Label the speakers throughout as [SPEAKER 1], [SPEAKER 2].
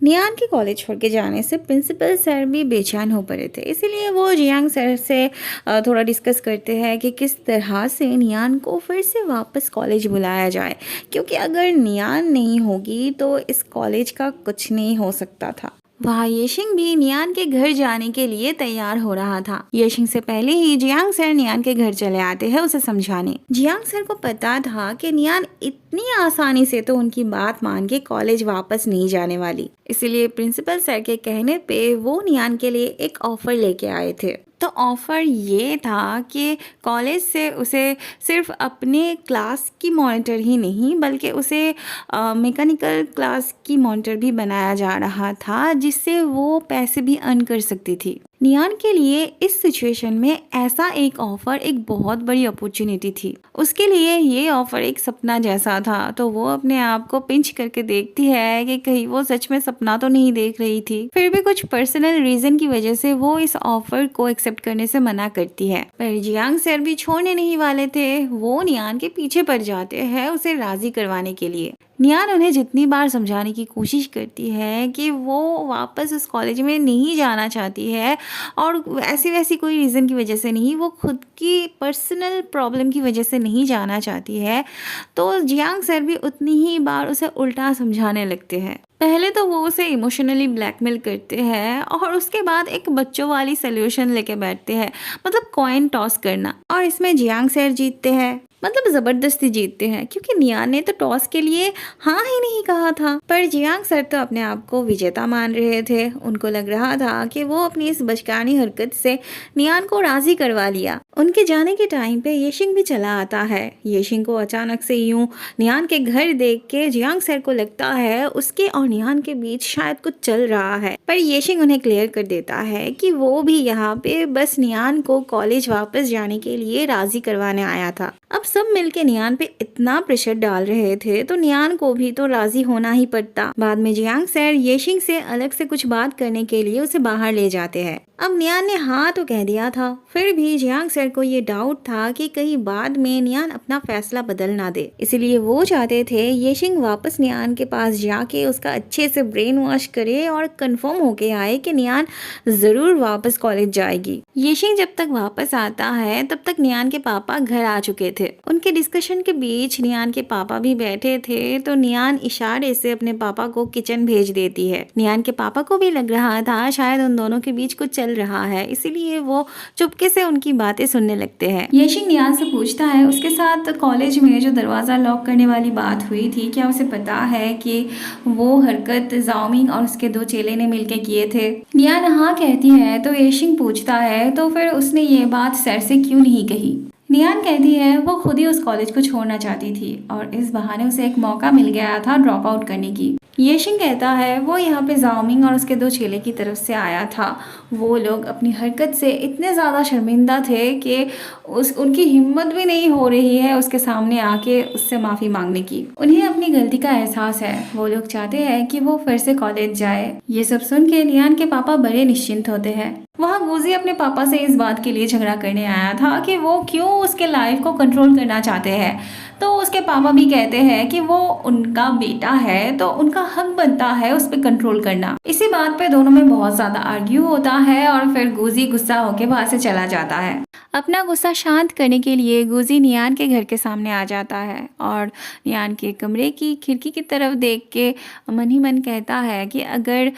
[SPEAKER 1] नियान के कॉलेज छोड़ के जाने से प्रिंसिपल सर भी बेचैन हो पड़े थे, इसीलिए वो जियांग सर से थोड़ा डिस्कस करते हैं कि किस तरह से नियान को फिर से वापस कॉलेज बुलाया जाए, क्योंकि अगर नियान नहीं होगी तो इस कॉलेज का कुछ नहीं हो सकता था। वहाँ येशिंग भी नियान के घर जाने के लिए तैयार हो रहा था। येशिंग से पहले ही जियांग सर नियान के घर चले आते हैं उसे समझाने। जियांग सर को पता था कि नियान इतनी आसानी से तो उनकी बात मान के कॉलेज वापस नहीं जाने वाली, इसलिए प्रिंसिपल सर के कहने पे वो नियान के लिए एक ऑफर लेके आए थे। तो ऑफ़र ये था कि कॉलेज से उसे सिर्फ अपने क्लास की मॉनिटर ही नहीं बल्कि उसे मैकेनिकल क्लास की मॉनिटर भी बनाया जा रहा था, जिससे वो पैसे भी अर्न कर सकती थी। नियान के लिए इस सिचुएशन में ऐसा एक ऑफ़र एक बहुत बड़ी अपॉर्चुनिटी थी। उसके लिए ये ऑफ़र एक सपना जैसा था, तो वो अपने आप को पिंच करके देखती है कि कहीं वो सच में सपना तो नहीं देख रही थी। फिर भी कुछ पर्सनल रीज़न की वजह से वो इस ऑफ़र को एक्सेप्ट करने से मना करती है, पर जियांग सर भी छोड़ने नहीं वाले थे। वो नियान के पीछे पड़ जाते हैं उसे राज़ी करवाने के लिए। नियान उन्हें जितनी बार समझाने की कोशिश करती है कि वो वापस उस कॉलेज में नहीं जाना चाहती है और ऐसी वैसी कोई रीज़न की वजह से नहीं, वो खुद की पर्सनल प्रॉब्लम की वजह से नहीं जाना चाहती है, तो जियांग सर भी उतनी ही बार उसे उल्टा समझाने लगते हैं। पहले तो वो उसे इमोशनली ब्लैकमेल करते हैं और उसके बाद एक बच्चों वाली सोल्यूशन लेके बैठते हैं, मतलब कॉइन टॉस करना, और इसमें जियांग सर जीतते हैं, मतलब ज़बरदस्ती जीतते हैं, क्योंकि नियान ने तो टॉस के लिए हाँ ही नहीं कहा था। पर जियांग सर तो अपने आप को विजेता मान रहे थे। उनको लग रहा था कि वो अपनी इस बचकानी हरकत से नियान को राज़ी करवा लिया। उनके जाने के टाइम पे येशिंग भी चला आता है। येशिंग को अचानक से यूं नियान के घर देख के जियांग सर को लगता है उसके और नियान के बीच शायद कुछ चल रहा है, पर येशिंग उन्हें क्लियर कर देता है कि वो भी यहाँ पे बस नियान को कॉलेज वापस जाने के लिए राज़ी करवाने आया था। अब सब मिलके नियान पे इतना प्रेशर डाल रहे थे तो नियान को भी तो राजी होना ही पड़ता। बाद में जियांग सर येशिंग से अलग से कुछ बात करने के लिए उसे बाहर ले जाते हैं। अब नियान ने हाँ तो कह दिया था, फिर भी जियांग सर को ये डाउट था कि कहीं बाद में नियान अपना फैसला बदल ना दे, इसलिए वो चाहते थे येशिंग वापस नियान के पास जाके उसका अच्छे से ब्रेन वॉश करे और कंफर्म होके आए कि नियान जरूर वापस कॉलेज जाएगी। येशिंग जब तक वापस आता है तब तक नियान के पापा घर आ चुके थे। उनके डिस्कशन के बीच नियान के पापा भी बैठे थे, तो नियान इशारे से अपने पापा को किचन भेज देती है। नियान के पापा को भी लग रहा था शायद उन दोनों के बीच कुछ चल रहा है, इसीलिए वो चुपके से उनकी बातें सुनने लगते हैं। येशिंग नियान से पूछता है उसके साथ कॉलेज में जो दरवाजा लॉक करने वाली बात हुई थी, क्या उसे पता है कि वो हरकत जाओमिंग और उसके दो चेले ने मिलकर किए थे। नियान हाँ कहती है तो येशिंग पूछता है तो फिर उसने ये बात सर से क्यों नहीं कही। नियान कहती है वो खुद ही उस कॉलेज को छोड़ना चाहती थी और इस बहाने उसे एक मौका मिल गया था ड्रॉप आउट करने की। येशिंग कहता है वो यहाँ पे जाओमिंग और उसके दो चेले की तरफ से आया था। वो लोग अपनी हरकत से इतने ज़्यादा शर्मिंदा थे कि उनकी हिम्मत भी नहीं हो रही है उसके सामने आके उससे माफ़ी मांगने की। उन्हें अपनी गलती का एहसास है। वो लोग चाहते हैं कि वो फिर से कॉलेज जाए। ये सब सुन के नियान के पापा बड़े निश्चिंत होते हैं। वहाँ गुजी अपने पापा से इस बात के लिए झगड़ा करने आया था कि वो क्यों उसके लाइफ को कंट्रोल करना चाहते हैं, तो उसके पापा भी कहते हैं कि वो उनका बेटा है तो उनका हक बनता है उस पर कंट्रोल करना। इसी बात पे दोनों में बहुत ज़्यादा आर्ग्यू होता है और फिर गुजी गुस्सा होकर वहाँ से चला जाता है। अपना गुस्सा शांत करने के लिए गुजी नियान के घर के सामने आ जाता है और नियान के कमरे की खिड़की की तरफ देख के मन ही मन कहता है कि अगर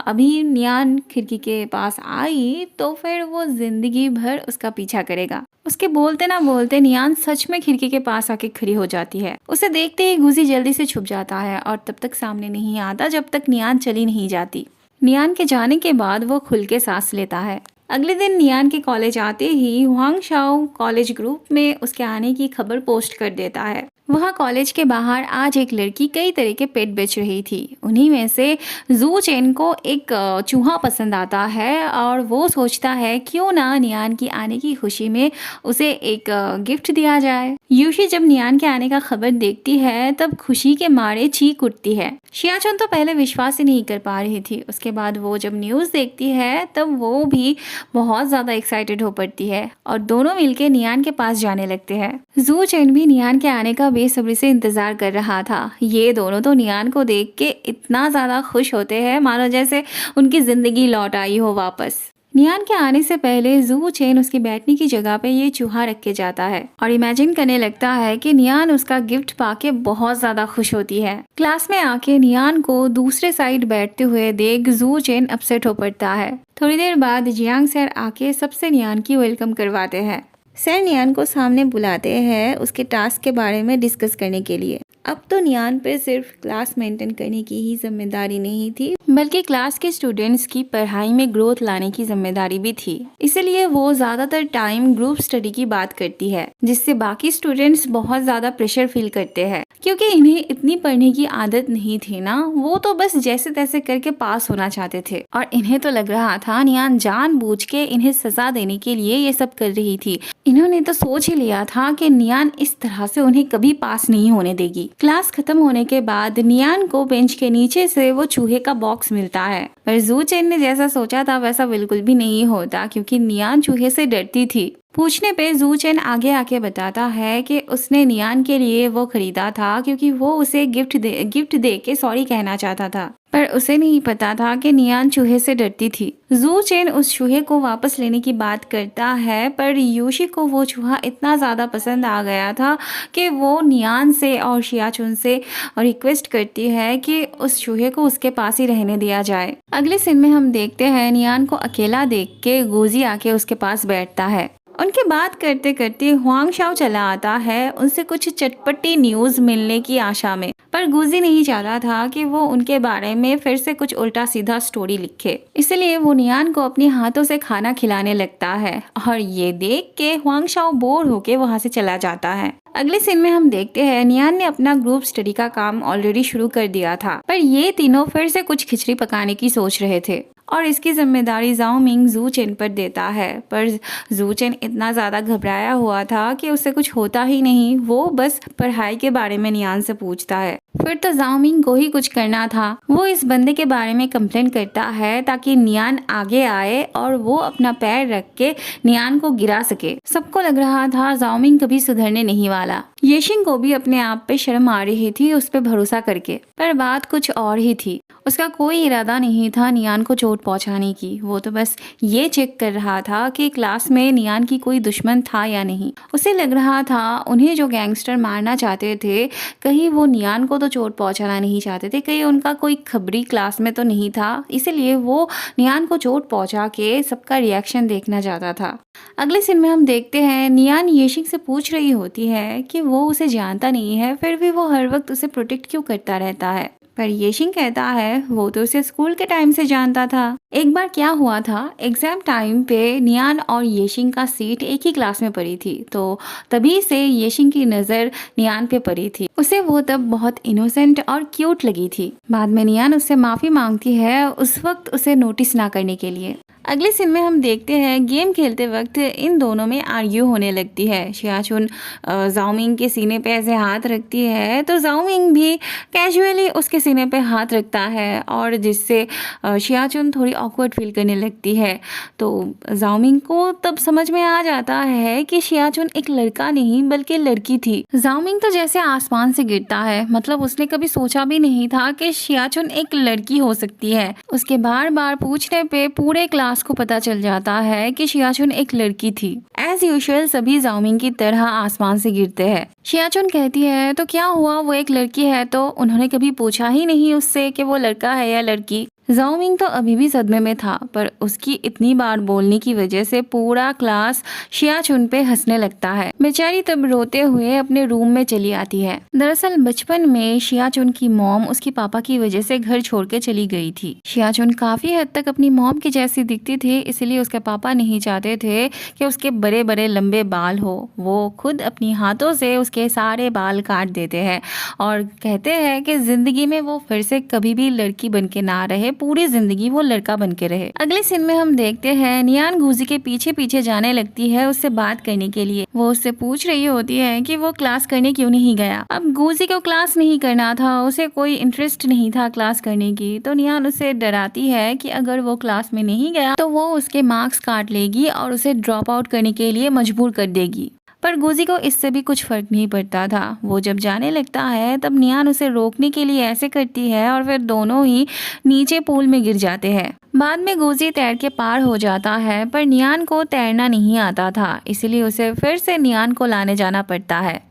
[SPEAKER 1] अभी नियान खिड़की के पास आई तो फिर वो जिंदगी भर उसका पीछा करेगा। उसके बोलते ना बोलते नियान सच में खिड़की के पास आके खड़ी हो जाती है। उसे देखते ही गुजी जल्दी से छुप जाता है और तब तक सामने नहीं आता जब तक नियान चली नहीं जाती। नियान के जाने के बाद वो खुल के सांस लेता है। अगले दिन नियान के कॉलेज आते ही हुआंग शाओ कॉलेज ग्रुप में उसके आने की खबर पोस्ट कर देता है। वहाँ कॉलेज के बाहर आज एक लड़की कई तरह के पेट बेच रही थी। उन्हीं में से जू चेन को एक चूहा पसंद आता है और वो सोचता है क्यों ना नियान की आने की खुशी में उसे एक गिफ्ट दिया जाए। यूशी जब नियान के आने का खबर देखती है तब खुशी के मारे चीख उठती है। शियाचुन तो पहले विश्वास ही नहीं कर पा रही थी। उसके बाद वो जब न्यूज़ देखती है तब वो भी बहुत ज़्यादा एक्साइटेड हो पड़ती है और दोनों मिलके नियान के पास जाने लगते हैं। जू चेन भी नियान के आने का बेसब्री से इंतज़ार कर रहा था। ये दोनों तो नियान को देख के इतना ज़्यादा खुश होते हैं मानो जैसे उनकी ज़िंदगी लौट आई हो वापस। नियान के आने से पहले जू चेन उसकी बैठने की जगह पे ये चूहा रख के जाता है और इमेजिन करने लगता है कि नियान उसका गिफ्ट पाके बहुत ज्यादा खुश होती है। क्लास में आके नियान को दूसरे साइड बैठते हुए देख जू चेन अपसेट हो पड़ता है। थोड़ी देर बाद जियांग सर आके सबसे नियान की वेलकम करवाते हैं। सर नियान को सामने बुलाते हैं उसके टास्क के बारे में डिस्कस करने के लिए। अब तो नियान पे सिर्फ क्लास मेंटेन करने की ही जिम्मेदारी नहीं थी बल्कि क्लास के स्टूडेंट्स की पढ़ाई में ग्रोथ लाने की जिम्मेदारी भी थी। इसलिए वो ज्यादातर टाइम ग्रुप स्टडी की बात करती है जिससे बाकी स्टूडेंट्स बहुत ज्यादा प्रेशर फील करते हैं क्योंकि इन्हें इतनी पढ़ने की आदत नहीं थी ना। वो तो बस जैसे तैसे करके पास होना चाहते थे और इन्हें तो लग रहा था नियान जानबूझ के इन्हें सजा देने के लिए ये सब कर रही थी। इन्होंने तो सोच ही लिया था कि नियान इस तरह से उन्हें कभी पास नहीं होने देगी। क्लास खत्म होने के बाद नियान को बेंच के नीचे से वो चूहे का बॉक्स मिलता है पर जू चेन ने जैसा सोचा था वैसा बिल्कुल भी नहीं होता क्योंकि नियान चूहे से डरती थी। पूछने पे जू चेन आगे आके बताता है कि उसने नियान के लिए वो खरीदा था क्योंकि वो उसे गिफ्ट दे के सॉरी कहना चाहता था पर उसे नहीं पता था कि नियान चूहे से डरती थी। जू चेन उस चूहे को वापस लेने की बात करता है पर योशी को वो चूहा इतना ज़्यादा पसंद आ गया था कि वो नियान से और शियाचुन से रिक्वेस्ट करती है कि उस चूहे को उसके पास ही रहने दिया जाए। अगले सीन में हम देखते हैं नियान को अकेला देख के गोजी आके उसके पास बैठता है। उनके बात करते करते हुआंग शाओ चला आता है उनसे कुछ चटपटी न्यूज मिलने की आशा में पर गुजी नहीं चाहता था कि वो उनके बारे में फिर से कुछ उल्टा सीधा स्टोरी लिखे। इसलिए वो नियान को अपने हाथों से खाना खिलाने लगता है और ये देख के हुआंग शाओ बोर होके वहां से चला जाता है। अगले सीन में हम देखते हैं नियान ने अपना ग्रुप स्टडी का काम ऑलरेडी शुरू कर दिया था पर ये तीनों फिर से कुछ खिचड़ी पकाने की सोच रहे थे और इसकी जिम्मेदारी जाओ मिंग जू चेन पर देता है पर जू चेन इतना ज़्यादा घबराया हुआ था कि उससे कुछ होता ही नहीं। वो बस पढ़ाई के बारे में नियान से पूछता है। फिर तो जाओ मिंग को ही कुछ करना था। वो इस बंदे के बारे में कंप्लेंट करता है ताकि नियान आगे आए और वो अपना पैर रख के नियान को गिरा सके। सबको लग रहा था जाओ मिंग कभी सुधरने नहीं वाला। येशिंग को भी अपने आप पे शर्म आ रही थी उस पे भरोसा करके पर बात कुछ और ही थी। उसका कोई इरादा नहीं था नियान को चोट पहुंचाने की। वो तो बस ये चेक कर रहा था कि क्लास में नियान की कोई दुश्मन था या नहीं। उसे लग रहा था उन्हें जो गैंगस्टर मारना चाहते थे कहीं वो नियान को तो चोट पहुंचाना नहीं चाहते थे, कहीं उनका कोई खबरी क्लास में तो नहीं था। इसीलिए वो नियान को चोट पहुंचा के सबका रिएक्शन देखना चाहता था। अगले सीन में हम देखते हैं नियान येशिंग से पूछ रही होती है कि वो उसे जानता नहीं है फिर भी वो हर वक्त उसे प्रोटेक्ट क्यों करता रहता है पर येशिंग कहता है वो तो उसे स्कूल के टाइम से जानता था। एक बार क्या हुआ था एग्जाम टाइम पे नियान और येशिंग का सीट एक ही क्लास में पड़ी थी तो तभी से येशिंग की नज़र नियान पे पड़ी थी। उसे वो तब बहुत इनोसेंट और क्यूट लगी थी। बाद में नियान उससे माफ़ी मांगती है उस वक्त उसे नोटिस ना करने के लिए। अगले सीन में हम देखते हैं गेम खेलते वक्त इन दोनों में आर्ग्यू होने लगती है। शियाचुन जाओ मिंग के सीने पे ऐसे हाथ रखती है तो जाओ मिंग भी कैजुअली उसके सीने पे हाथ रखता है और जिससे शियाचुन थोड़ी ऑकवर्ड फील करने लगती है। तो जाओ मिंग को तब समझ में आ जाता है कि शियाचुन एक लड़का नहीं बल्कि लड़की थी। जाओ मिंग तो जैसे आसमान से गिरता है, मतलब उसने कभी सोचा भी नहीं था कि शियाचुन एक लड़की हो सकती है। उसके बार बार पूछने पे पूरे क्लास को पता चल जाता है कि शियाचुन एक लड़की थी। एज यूजुअल सभी जाओ मिंग की तरह आसमान से गिरते हैं। शियाचुन कहती है तो क्या हुआ, वो एक लड़की है तो उन्होंने कभी पूछा ही नहीं उससे कि वो लड़का है या लड़की। जाओ मिंग तो अभी भी सदमे में था पर उसकी इतनी बार बोलने की वजह से पूरा क्लास शियाचुन पे हंसने लगता है। बेचारी तब रोते हुए अपने रूम में चली आती है। दरअसल बचपन में शियाचुन की मॉम उसकी पापा की वजह से घर छोड़ के चली गई थी। शियाचुन काफी हद तक अपनी मॉम की जैसी दिखती थी, इसलिए उसके पापा नहीं चाहते थे कि उसके बड़े बड़े लंबे बाल हो। वो खुद अपनी हाथों से उसके सारे बाल काट देते हैं और कहते हैं कि जिंदगी में वो फिर से कभी भी लड़की बन के ना रहे, पूरी जिंदगी वो लड़का बन के रहे। अगले सीन में हम देखते हैं नियान गुजी के पीछे पीछे जाने लगती है उससे बात करने के लिए। वो उससे पूछ रही होती है कि वो क्लास करने क्यों नहीं गया। अब गुजी को क्लास नहीं करना था, उसे कोई इंटरेस्ट नहीं था क्लास करने की। तो नियान उसे डराती है कि अगर वो क्लास में नहीं गया तो वो उसके मार्क्स काट लेगी और उसे ड्रॉप आउट करने के लिए मजबूर कर देगी। पर गुजी को इससे भी कुछ फर्क नहीं पड़ता था। वो जब जाने लगता है तब नियान उसे रोकने के लिए ऐसे करती है और फिर दोनों ही नीचे पूल में गिर जाते हैं। बाद में गुजी तैर के पार हो जाता है, पर नियान को तैरना नहीं आता था, इसीलिए उसे फिर से नियान को लाने जाना पड़ता है।